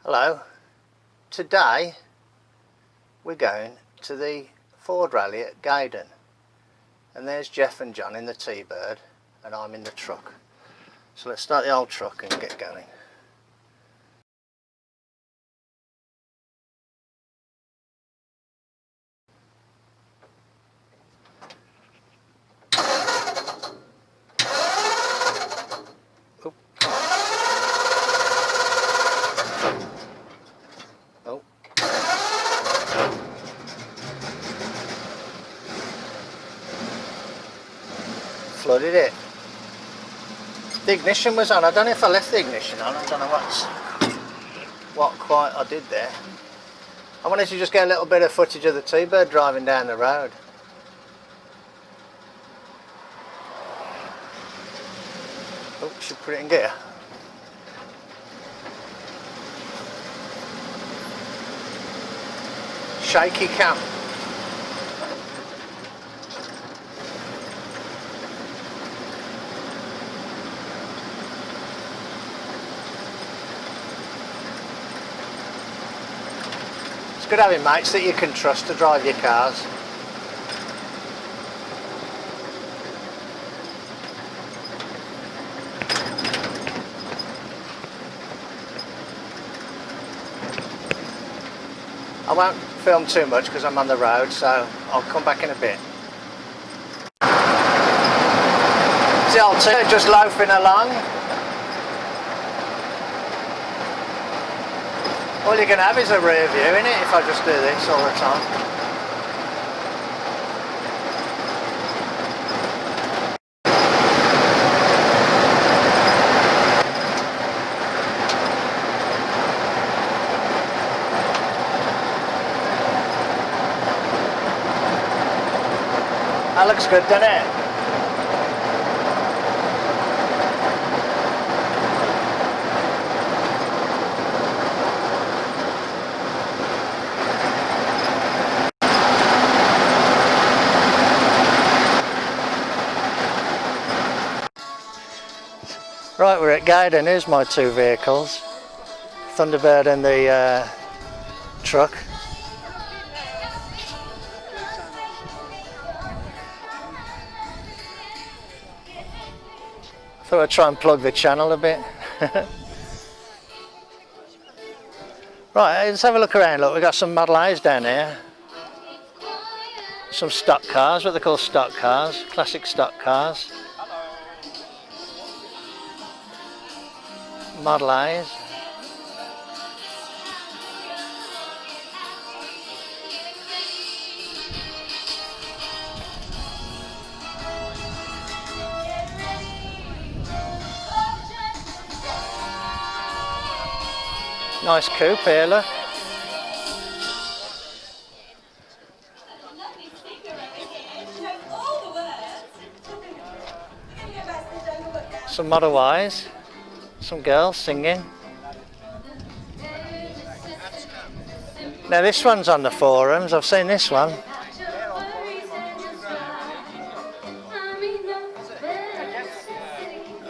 Hello, today we're going to the Ford rally at Gaydon, and there's Jeff and John in the T-Bird and I'm in the truck. So let's start the old truck and get going. Flooded it. The ignition was on. I don't know if I left the ignition on. I don't know what quite I did there. I wanted to just get a little bit of footage of the T-Bird driving down the road. Oh, should put it in gear. Shaky cam. It's good having mates that you can trust to drive your cars. I won't film too much because I'm on the road, so I'll come back in a bit. The old T just loafing along. All you can have is a rear view, innit, if I just do this all the time. That looks good, doesn't it? Right, we're at Gaydon. Here's my two vehicles, Thunderbird and the truck. Thought I'd try and plug the channel a bit. Right, let's have a look around. Look, we've got some Model A's down here. Some stock cars, what they call stock cars, classic stock cars. Model A's. Nice coupe here, look. Some Model Y's. Some girls singing. Now this one's on the forums, I've seen this one.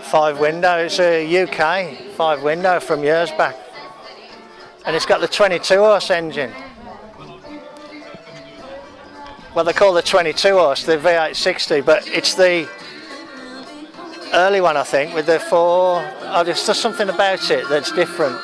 Five window, it's a UK 5 window from years back. And it's got the 22 horse engine. Well, they call the 22 horse the V860, but it's the early one, I think, with the 4. Oh, there's just something about it that's different.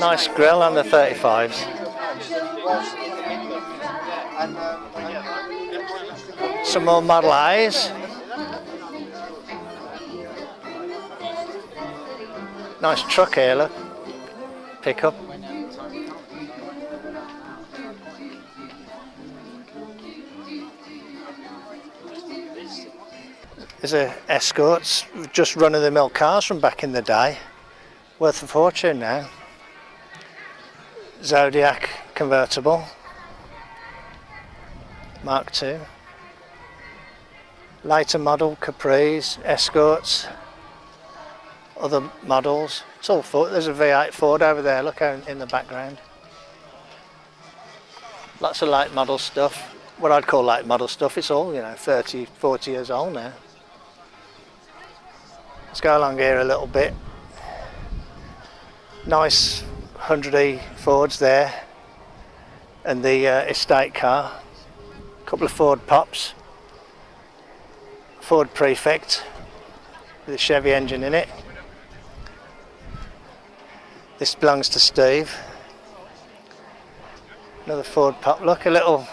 Nice grill on the 35s. Some more Model A's. Nice truck here, look. Pickup. There's a Escorts, just run-of-the-mill cars from back in the day. Worth a fortune now. Zodiac convertible. Mk3. Later model Capris, Escorts. other models. It's all Ford. There's a V8 Ford over there, look out in the background. Lots of late model stuff. What I'd call late model stuff. It's all, you know, 30, 40 years old now. Let's go along here a little bit. Nice 100E Fords there. And the estate car. A couple of Ford Pops. Ford Prefect with a Chevy engine in it. This belongs to Steve. Another Ford Pop. Look, a little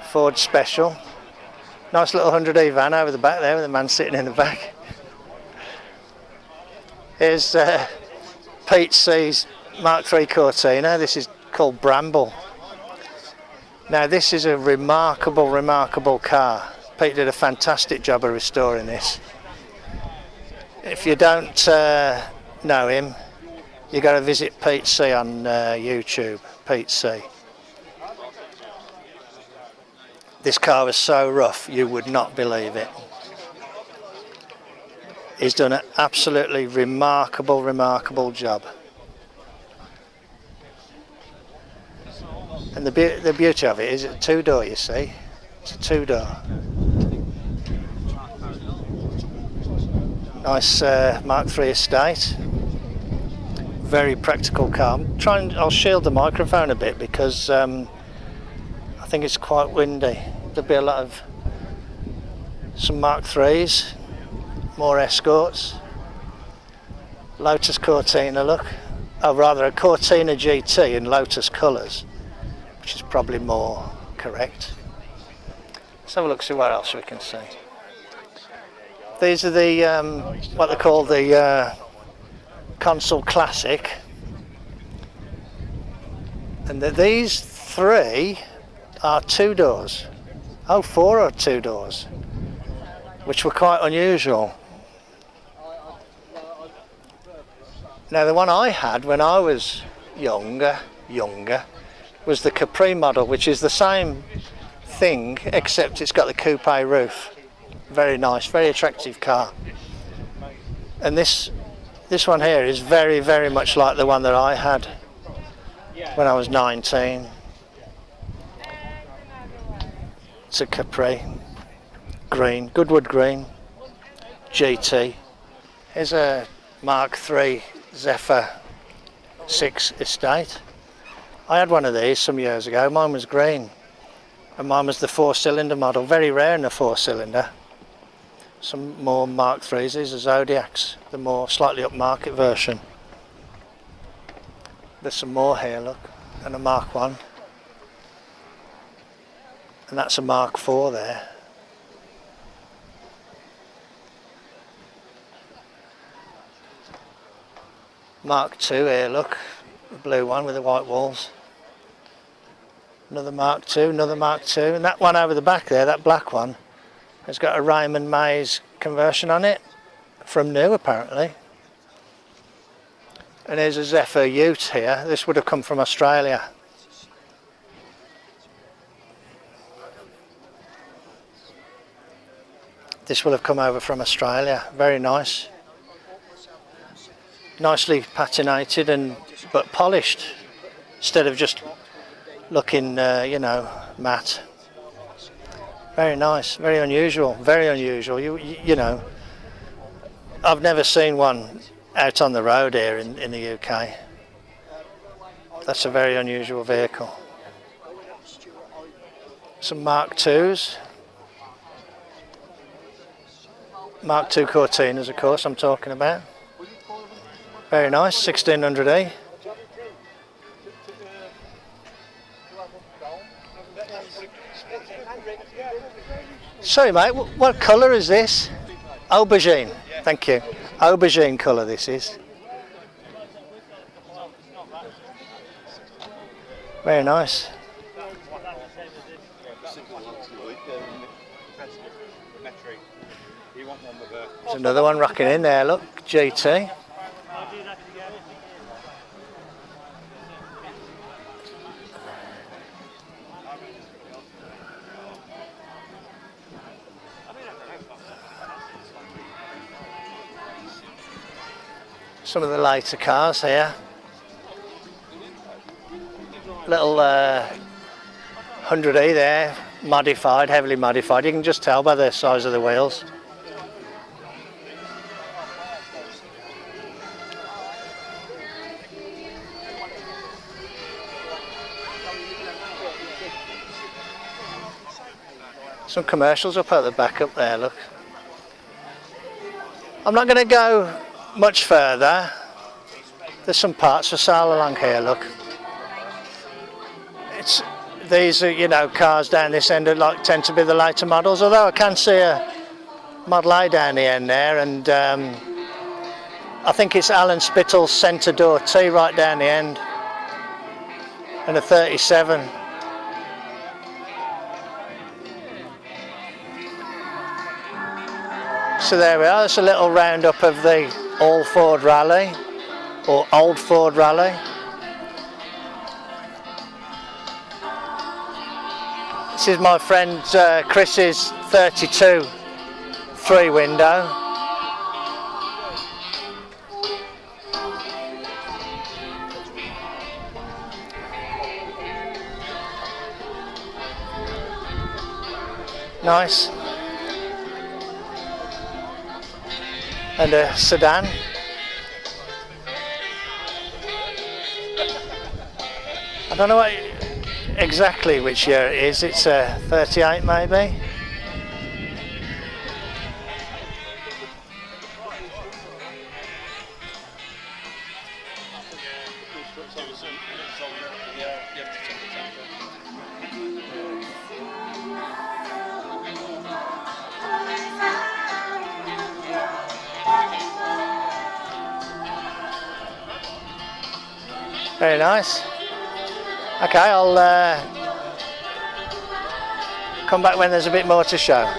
Ford Special. Nice little 100E van over the back there with a man sitting in the back. Here's Pt10's Mk3 Cortina. This is called Bramble. Now this is a remarkable car. Pete did a fantastic job of restoring this. If you don't know him, you got to visit Pt10 on YouTube. Pt10. This car was so rough you would not believe it. He's done an absolutely remarkable job. And the beauty of it is it's a two-door, you see. It's a two-door. Nice Mk3 estate. Very practical car. I'll shield the microphone a bit because I think it's quite windy. There'll be a lot of some Mk3s, more Escorts, Lotus Cortina look, oh rather a Cortina GT in Lotus colours, which is probably more correct. Let's have a look, see what else we can see. These are the what they call the Consul Classic, and these three are two doors. Oh, four are two doors, which were quite unusual. Now the one I had when I was younger was the Capri model, which is the same thing except it's got the coupe roof. Very nice, very attractive car. And this one here is very much like the one that I had when I was 19. It's a Capri, green, Goodwood green, GT. Here's a Mk3 Zephyr 6 estate. I had one of these some years ago. Mine was green, and mine was the 4-cylinder model. Very rare in a 4-cylinder. Some more Mk3s. These are Zodiacs, the more slightly upmarket version. There's some more here, look, and a Mark 1. And that's a Mark 4 there. Mark 2 here, look, the blue one with the white walls. Another Mark 2, another Mark 2, and that one over the back there, that black one, has got a Raymond Mays conversion on it, from new apparently. And there's a Zephyr Ute here. This would have come from Australia. This will have come over from Australia. Very nice. Nicely patinated but polished, instead of just looking, you know, matte. Very nice, very unusual, very unusual. You know, I've never seen one out on the road here in the UK. That's a very unusual vehicle. Some Mark 2s. Mark 2 Cortinas, of course, I'm talking about. Very nice, 1600E. Sorry mate, what colour is this? Aubergine, thank you. Aubergine colour this is. Very nice. There's another one rocking in there, look, GT. Some of the later cars here. Little 100E there, modified, heavily modified. You can just tell by the size of the wheels. Some commercials up at the back up there, look. I'm not going to go much further. There's some parts for sale along here, look. These are, you know, cars down this end are tend to be the later models, although I can see a Model A down the end there, and I think it's Alan Spittle's centre door T right down the end, and a 37. So there we are, that's a little roundup of the All Ford Rally, or Old Ford Rally. This is my friend Chris's 32 3-window. Nice. And a sedan. I don't know exactly which year it is. It's a 38 maybe. Very nice. Okay, I'll come back when there's a bit more to show.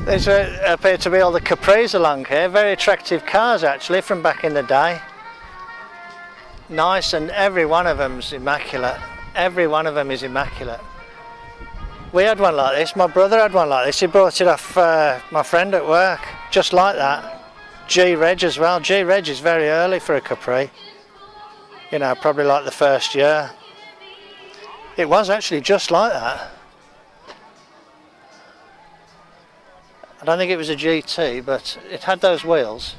These appear to be all the Capris along here. Very attractive cars actually from back in the day. Nice, and every one of them's immaculate. Every one of them is immaculate. We had one like this. My brother had one like this. He brought it off my friend at work, just like that. G-Reg as well. G-Reg is very early for a Capri. You know, probably like the first year. It was actually just like that. I don't think it was a GT, but it had those wheels.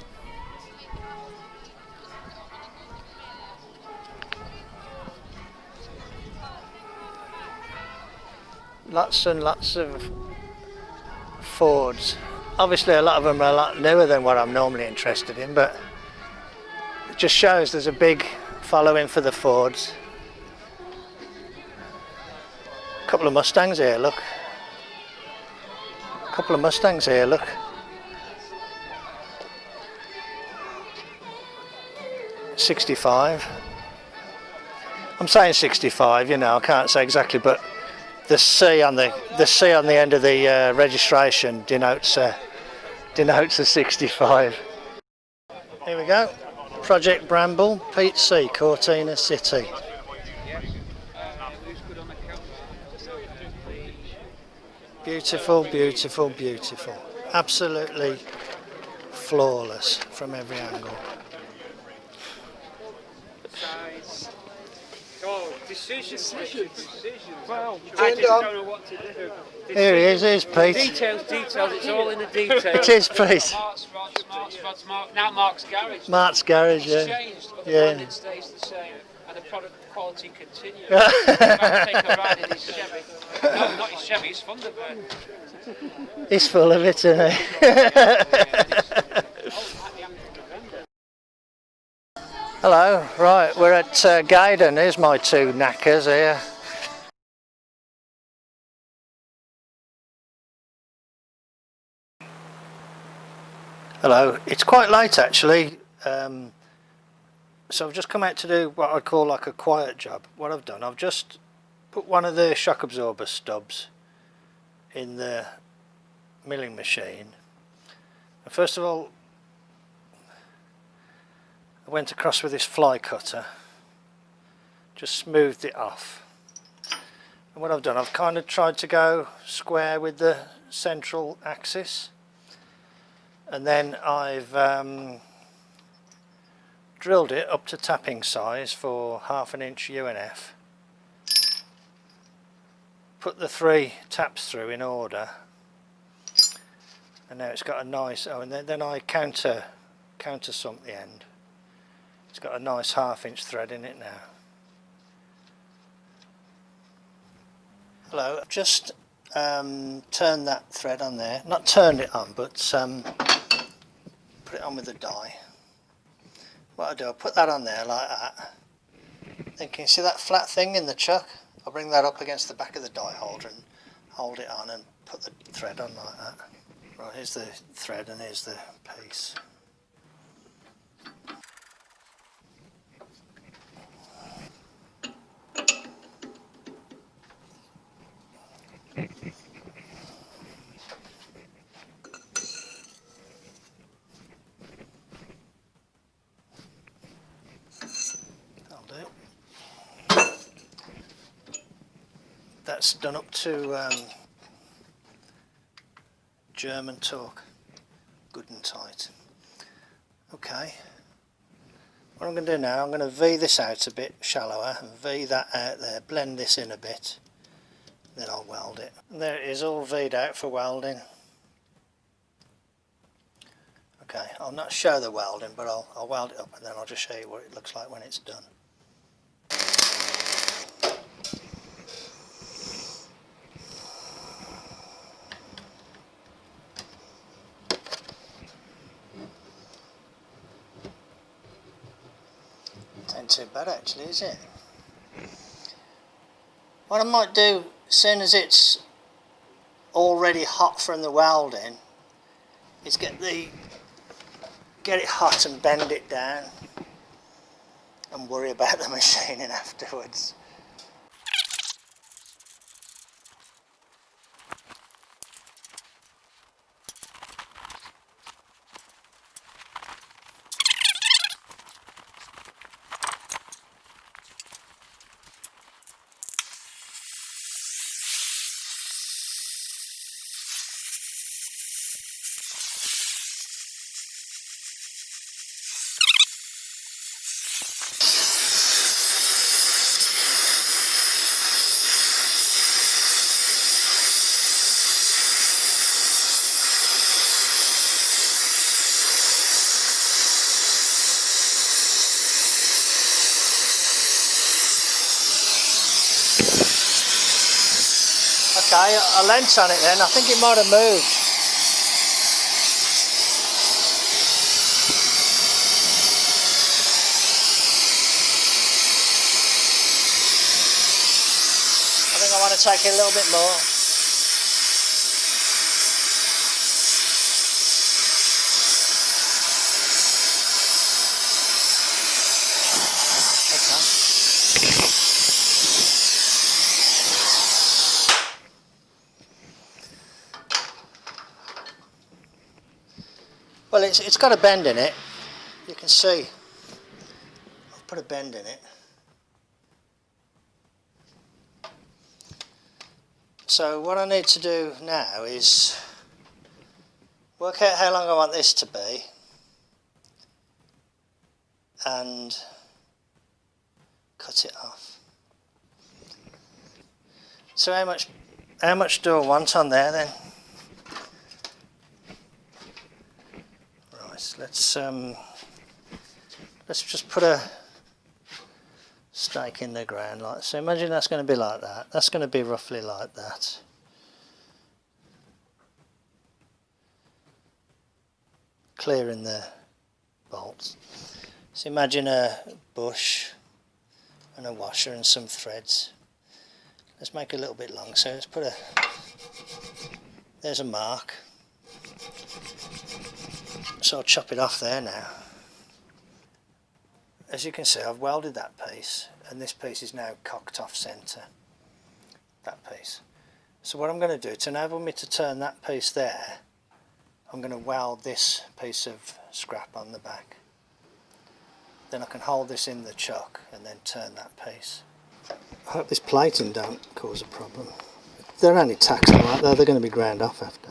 Lots and lots of Fords. Obviously a lot of them are a lot newer than what I'm normally interested in, but it just shows there's a big following for the Fords. A couple of Mustangs here, look. Couple of Mustangs here, look. '65. I'm saying 65, you know, I can't say exactly, but the C on the end of the registration denotes a 65. Here we go. Project Bramble, Pt10, Cortina City. Beautiful, beautiful, beautiful. Absolutely flawless from every angle. Oh, decisions. Well, I just don't know what to do. Here he is, here's Pete. Details, it's all in the details. It is Pete. Now Mark's garage. Mart's garage, yeah. It's changed, but the Yeah. branding stays the same, and the product quality continues. I'll take a ride in his Chevy. No, not his Chevy, his Thunderbird. He's full of it, isn't he? Hello, right, we're at Gaydon. Here's my two knackers here. Hello, it's quite late actually, so I've just come out to do what I call like a quiet job. What I've done, I've just put one of the shock absorber stubs in the milling machine. And first of all, I went across with this fly cutter, just smoothed it off. And what I've done, I've kind of tried to go square with the central axis. And then I've drilled it up to tapping size for 1/2 inch UNF. Put the 3 taps through in order. And now it's got a nice, oh, and then I countersunk the end. It's got a nice 1/2 inch thread in it now. Hello, I've just turned that thread on there. Not turned it on, but put it on with the die. What I do, I put that on there like that. Then can you see that flat thing in the chuck? I'll bring that up against the back of the die holder and hold it on and put the thread on like that. Right, here's the thread and here's the piece. That's done up to German torque, good and tight. Okay, what I'm going to do now, I'm going to V this out a bit shallower and V that out there, blend this in a bit, then I'll weld it. And there it is, all V'd out for welding. Okay, I'll not show the welding, but I'll weld it up and then I'll just show you what it looks like when it's done. Ain't too bad actually, is it? What I might do, as soon as it's already hot from the welding, is get it hot and bend it down and worry about the machining afterwards. Okay, I leant on it then, I think it might have moved. I think I want to take it a little bit more. Well, it's got a bend in it. You can see I've put a bend in it. So what I need to do now is work out how long I want this to be and cut it off. So how much do I want on there then? Let's just put a stake in the ground like so. Imagine that's going to be like that. That's going to be roughly like that. Clearing the bolts. So imagine a bush and a washer and some threads. Let's make it a little bit long. So let's put there's a mark. So I'll chop it off there now. As you can see, I've welded that piece, and this piece is now cocked off centre, that piece. So what I'm going to do, to enable me to turn that piece there, I'm going to weld this piece of scrap on the back. Then I can hold this in the chuck and then turn that piece. I hope this plating don't cause a problem. They're only tacks like that, they're going to be ground off after.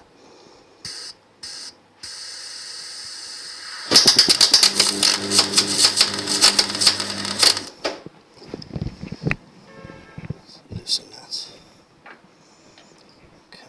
Loosen that. Okay.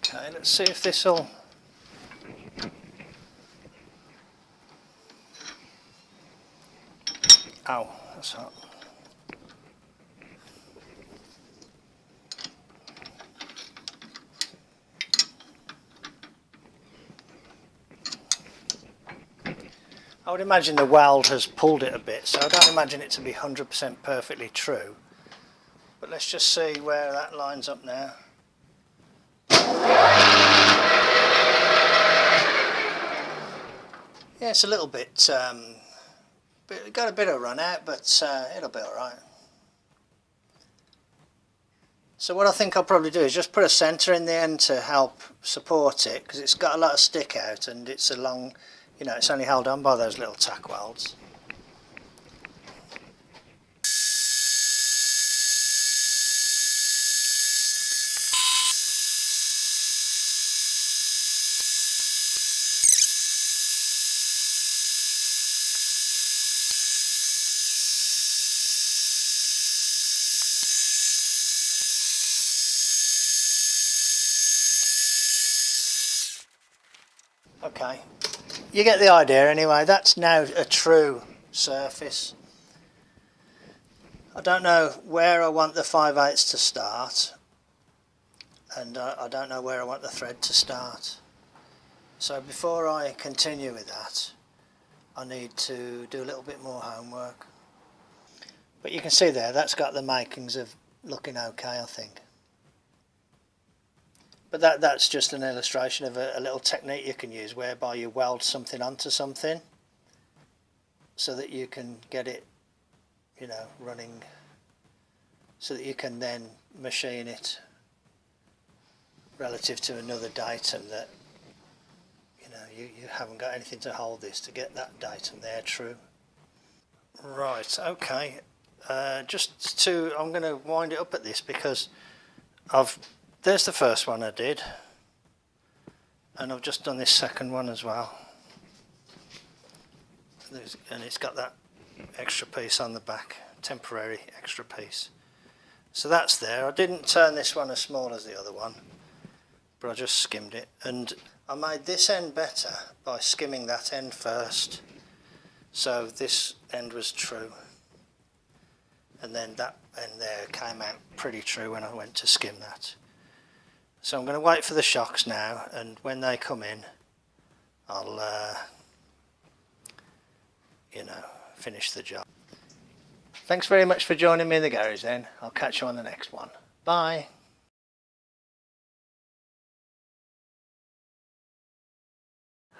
Okay, let's see if this will... Ow, that's hot. I would imagine the weld has pulled it a bit, so I don't imagine it to be 100% perfectly true. But let's just see where that lines up now. Yeah, it's a little bit, got a bit of run out, but it'll be alright. So what I think I'll probably do is just put a centre in the end to help support it, because it's got a lot of stick out and it's a long, you know, it's only held on by those little tack welds. Okay, you get the idea anyway. That's now a true surface. I don't know where I want the 5/8 to start, and I don't know where I want the thread to start. So before I continue with that, I need to do a little bit more homework. But you can see there, that's got the makings of looking okay, I think. But that's just an illustration of a little technique you can use whereby you weld something onto something so that you can get it, you know, running, so that you can then machine it relative to another datum that, you know, you haven't got anything to hold this to get that datum there true. Right, okay. I'm going to wind it up at this because there's the first one I did, and I've just done this second one as well. And it's got that extra piece on the back, temporary extra piece. So that's there. I didn't turn this one as small as the other one, but I just skimmed it. And I made this end better by skimming that end first. So this end was true. And then that end there came out pretty true when I went to skim that. So I'm going to wait for the shocks now, and when they come in, I'll, you know, finish the job. Thanks very much for joining me in the garage then. I'll catch you on the next one. Bye.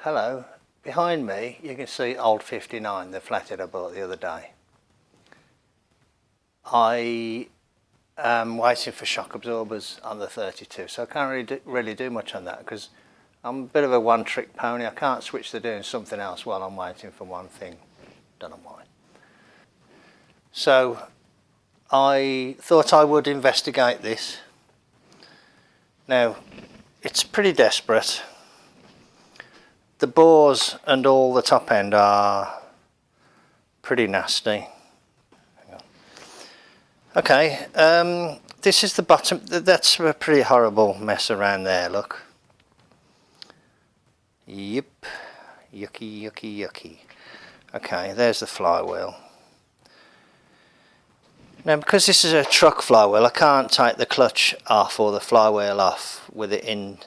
Hello. Behind me you can see old 59, the flathead I bought the other day. I am waiting for shock absorbers on the 32, so I can't really do much on that because I'm a bit of a one-trick pony. I can't switch to doing something else while I'm waiting for one thing. Don't know why. So I thought I would investigate this. Now, it's pretty desperate. The bores and all the top end are pretty nasty. Okay, this is the bottom. That's a pretty horrible mess around there, look. Yep, yucky, yucky, yucky. Okay, there's the flywheel. Now because this is a truck flywheel, I can't take the clutch off or the flywheel off with it in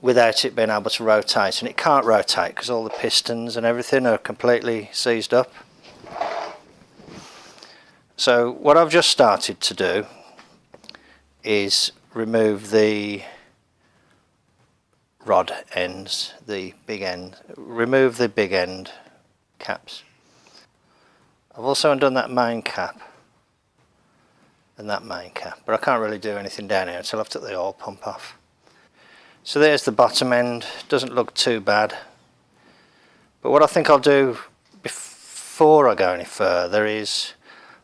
without it being able to rotate, and it can't rotate because all the pistons and everything are completely seized up. So what I've just started to do is remove the rod ends, the big end, remove the big end caps. I've also undone that main cap and that main cap, but I can't really do anything down here until I've took the oil pump off. So there's the bottom end, doesn't look too bad, but what I think I'll do before I go any further is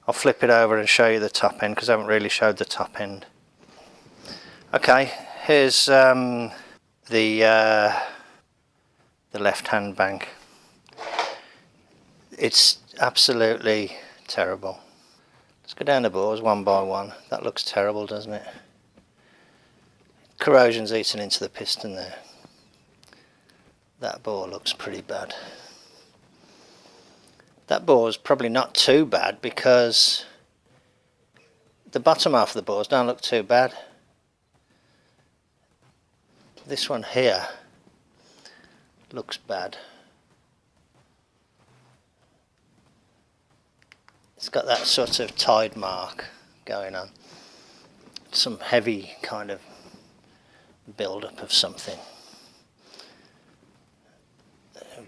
I'll flip it over and show you the top end, because I haven't really showed the top end. Okay, here's the left hand bank. It's absolutely terrible. Let's go down the bores one by one. That looks terrible, doesn't it? Corrosion's eaten into the piston there. That bore looks pretty bad. That bore's probably not too bad because the bottom half of the bores don't look too bad. This one here looks bad. It's got that sort of tide mark going on. Some heavy kind of build-up of something.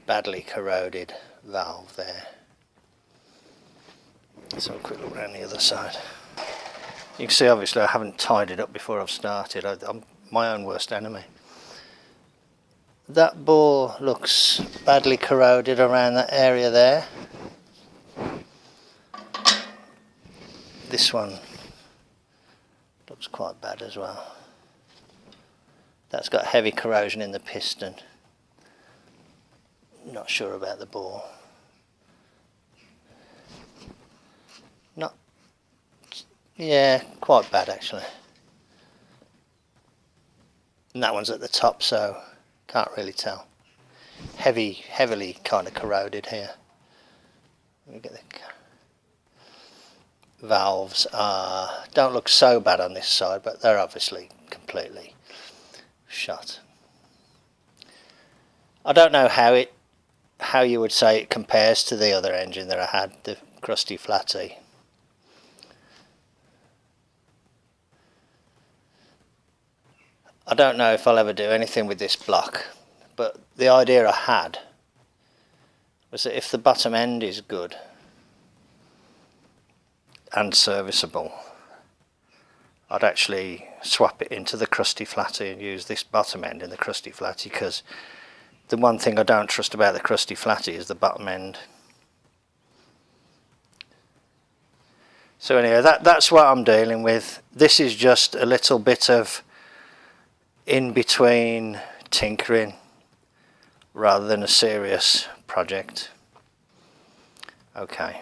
Badly corroded valve there. Let's have a quick look around the other side. You can see obviously I haven't tied it up before I've started. I'm my own worst enemy. That bore looks badly corroded around that area there. This one looks quite bad as well. That's got heavy corrosion in the piston. Not sure about the bore. Yeah, quite bad actually. And that one's at the top, so can't really tell. Heavily kind of corroded here. Let me get the valves don't look so bad on this side, but they're obviously completely shot. I don't know how you would say it compares to the other engine that I had, the crusty Flatty. I don't know if I'll ever do anything with this block, but the idea I had was that if the bottom end is good and serviceable, I'd actually swap it into the crusty Flatty and use this bottom end in the crusty Flatty, because the one thing I don't trust about the crusty Flatty is the bottom end. So anyway, that's what I'm dealing with. This is just a little bit of in between tinkering rather than a serious project. Okay,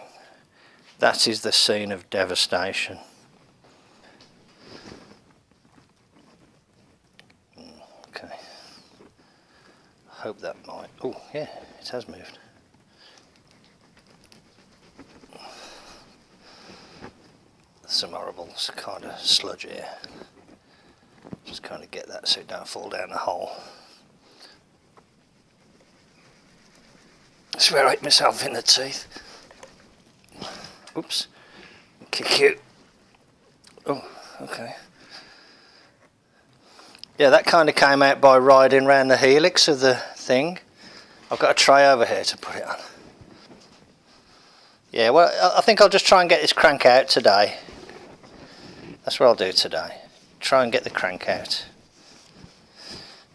that is the scene of devastation. Okay, I hope that might, oh yeah, it has moved. Some horrible kind of sludge here. Just kind of get that so it don't fall down the hole. That's where I hit myself in the teeth. Oops. Kick you. Oh, okay. Yeah, that kind of came out by riding around the helix of the thing. I've got a tray over here to put it on. Yeah, well, I think I'll just try and get this crank out today. That's what I'll do today. Try and get the crank out.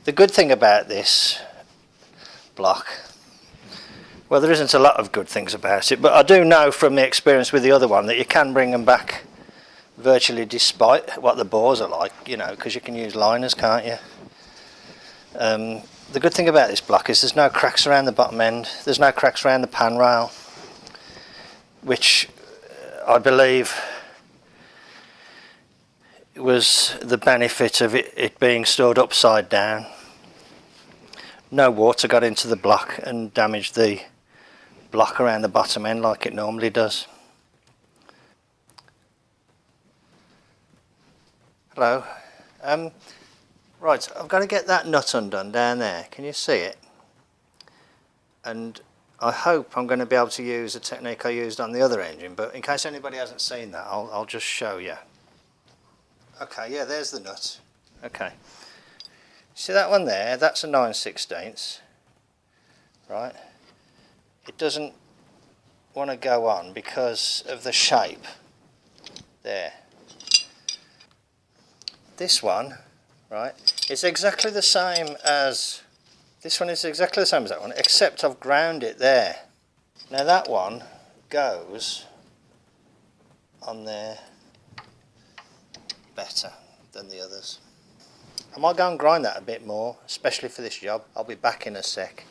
The good thing about this block, well, there isn't a lot of good things about it, but I do know from the experience with the other one that you can bring them back virtually despite what the bores are like, you know, because you can use liners, can't you? The good thing about this block is there's no cracks around the bottom end, there's no cracks around the pan rail, which I believe was the benefit of it being stored upside down. No water got into the block and damaged the block around the bottom end like it normally does. Hello. Right, I've got to get that nut undone down there. Can you see it? And I hope I'm going to be able to use a technique I used on the other engine, but in case anybody hasn't seen that, I'll just show you. Okay, yeah, there's the nut. Okay. See that one there? That's a 9/16. Right? It doesn't want to go on because of the shape. There. This one, right, it's exactly the same as, this one is exactly the same as that one, except I've ground it there. Now that one goes on there better than the others. I might go and grind that a bit more, especially for this job. I'll be back in a sec.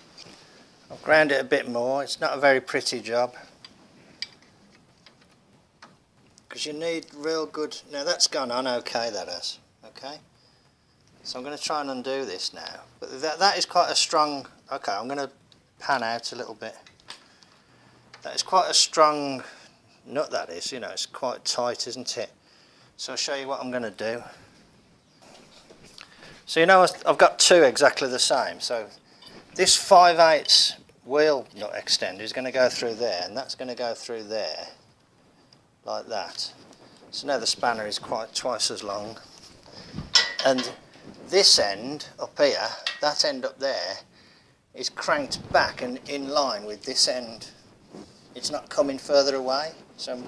I'll ground it a bit more. It's not a very pretty job, because you need real good. Now that's gone on okay, that has. Okay, so I'm going to try and undo this now, but that is quite a strong. Okay, I'm going to pan out a little bit. That is quite a strong nut, that is, you know, it's quite tight, isn't it? So I'll show you what I'm going to do. So you know I've got two exactly the same, so this 5/8 wheel nut extender is going to go through there, and that's going to go through there like that. So now the spanner is quite twice as long, and this end up here, that end up there, is cranked back and in line with this end. It's not coming further away, so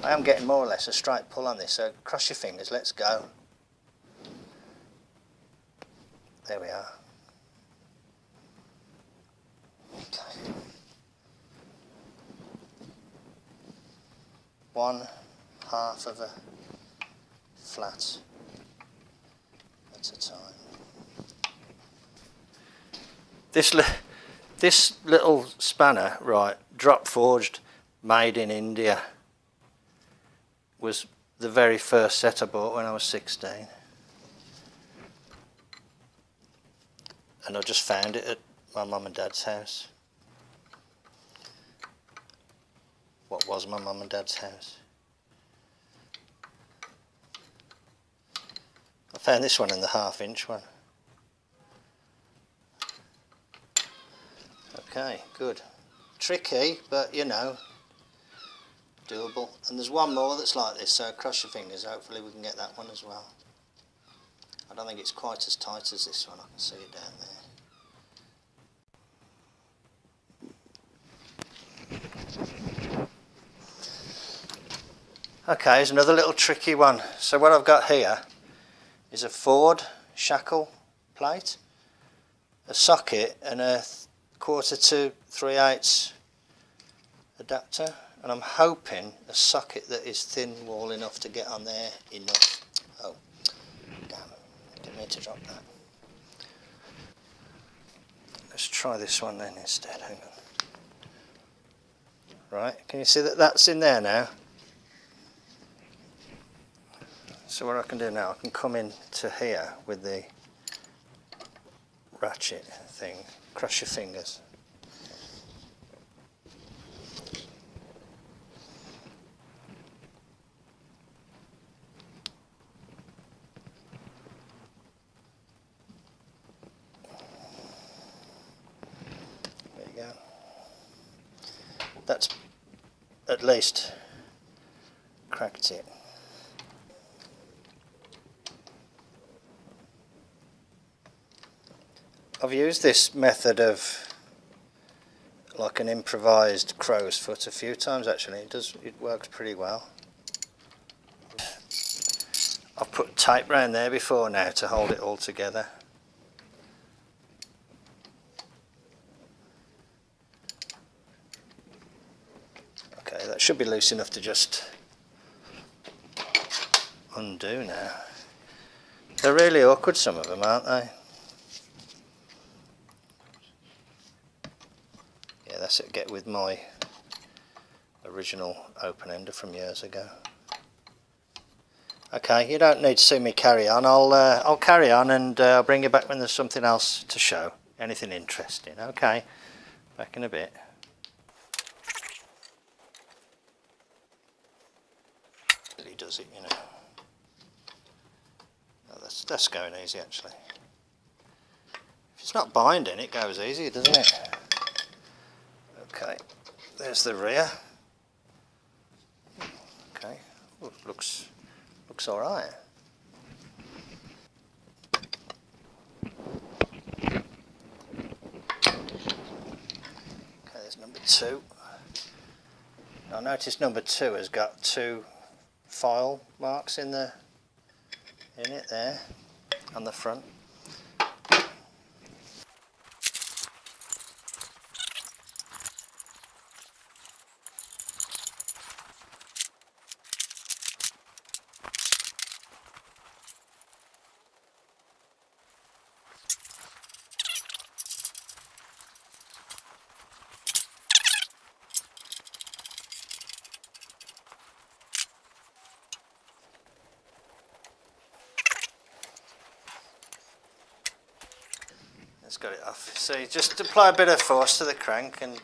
I am getting more or less a straight pull on this. So cross your fingers, let's go. There we are. Okay. 1/2 of a flat at a time. This little spanner, right, drop forged, made in India, was the very first set I bought when I was 16. And I just found it at my mum and dad's house. What was my mum and dad's house? I found this one in the 1/2-inch one. Okay, good. Tricky, but you know, doable. And there's one more that's like this, so cross your fingers, hopefully we can get that one as well. I don't think it's quite as tight as this one, I can see it down there. Okay, here's another little tricky one. So what I've got here is a Ford shackle plate, a socket, and a 1/4 to 3/8 adapter, and I'm hoping a socket that is thin wall enough to get on there enough. Oh, damn, I didn't mean to drop that. Let's try this one then instead, hang on. Right, can you see that that's in there now? So what I can do now, I can come in to here with the ratchet thing. Cross your fingers. There you go. That's at least cracked it. I've used this method of like an improvised crow's foot a few times actually. It works pretty well. I've put tape around there before now to hold it all together. Okay, that should be loose enough to just undo now. They're really awkward, some of them, aren't they? Yeah, that's it, get with my original open ender from years ago. Okay, you don't need to see me carry on. I'll carry on, and I'll bring you back when there's something else to show. Anything interesting. Okay, back in a bit. Really does it, you know. Oh, that's going easy actually. If it's not binding, it goes easy, doesn't it? Okay, there's the rear. Okay, ooh, looks all right. Okay, there's number 2. I noticed number 2 has got 2 file marks in it there on the front. It's got it off. So you just apply a bit of force to the crank and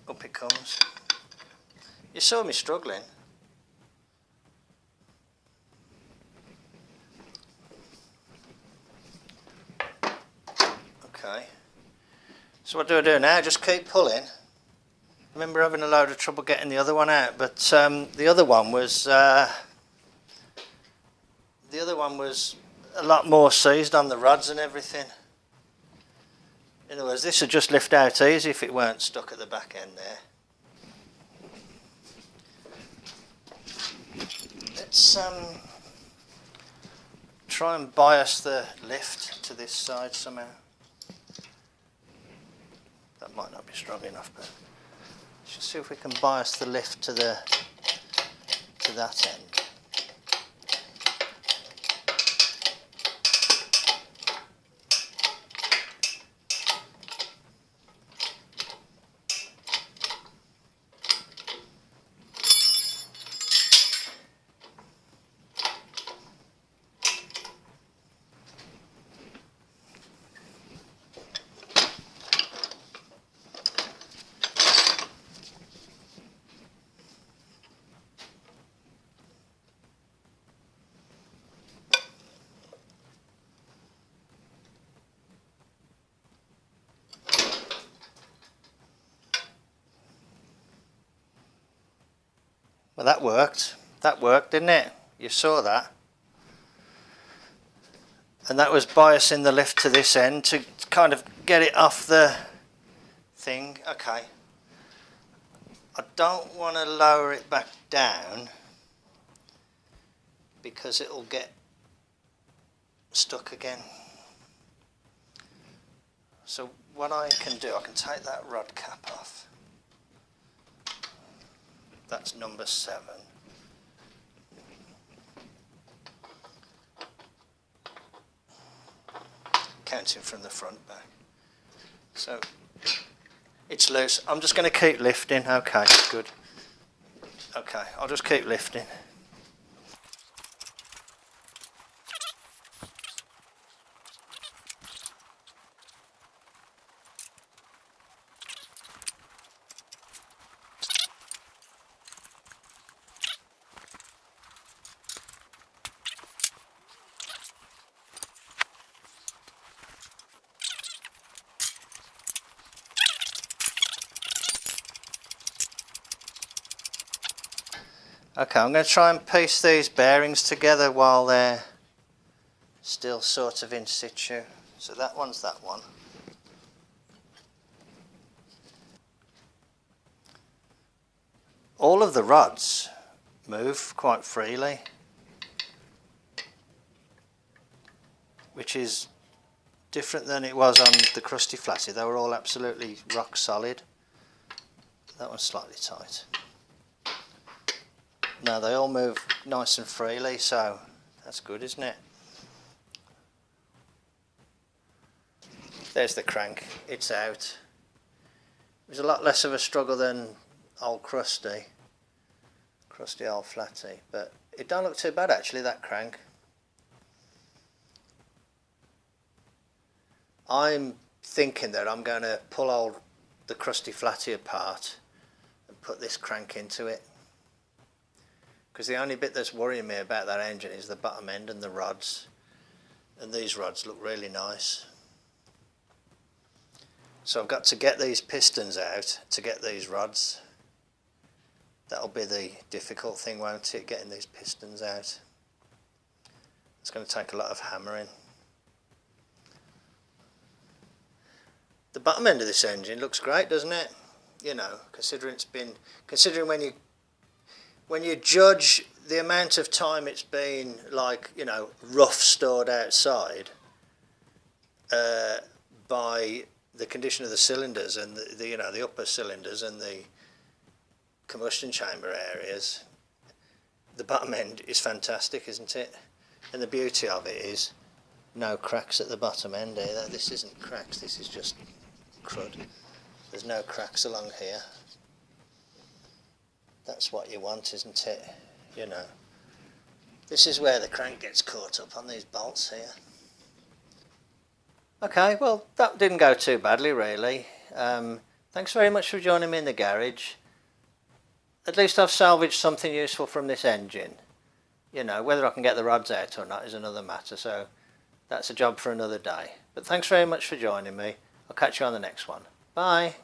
up it comes. You saw me struggling. Okay. So what do I do now? Just keep pulling. I remember having a load of trouble getting the other one out, but the other one was a lot more seized on the rods and everything. In other words, this would just lift out easy if it weren't stuck at the back end there. Let's try and bias the lift to this side somehow. That might not be strong enough, but let's just see if we can bias the lift to that end. Well, that worked. That worked, didn't it? You saw that. And that was biasing the lift to this end to kind of get it off the thing. Okay. I don't want to lower it back down because it'll get stuck again. So what I can do, I can take that rod cap off. That's number 7. Counting from the front back. So it's loose. I'm just going to keep lifting. Okay, good. Okay, I'll just keep lifting. Okay, I'm going to try and piece these bearings together while they're still sort of in situ. So that one's that one. All of the rods move quite freely, which is different than it was on the crusty Flatty. They were all absolutely rock solid. That one's slightly tight. No, they all move nice and freely, so that's good, isn't it? There's the crank, it's out. It was a lot less of a struggle than old crusty old Flatty, but it don't look too bad actually, that crank. I'm thinking that I'm going to pull the crusty Flatty apart and put this crank into it, because the only bit that's worrying me about that engine is the bottom end and the rods, and these rods look really nice. So I've got to get these pistons out to get these rods. That'll be the difficult thing, won't it, getting these pistons out. It's going to take a lot of hammering. The bottom end of this engine looks great, doesn't it? You know, considering when you judge the amount of time it's been, like, you know, rough stored outside by the condition of the cylinders and the you know, the upper cylinders and the combustion chamber areas, the bottom end is fantastic, isn't it? And the beauty of it is no cracks at the bottom end either. This isn't cracks, this is just crud. There's no cracks along here. That's what you want, isn't it? You know, this is where the crank gets caught up on these bolts here. Okay, well, that didn't go too badly, really. Thanks very much for joining me in the garage. At least I've salvaged something useful from this engine. You know, whether I can get the rods out or not is another matter, so that's a job for another day. But thanks very much for joining me. I'll catch you on the next one. Bye.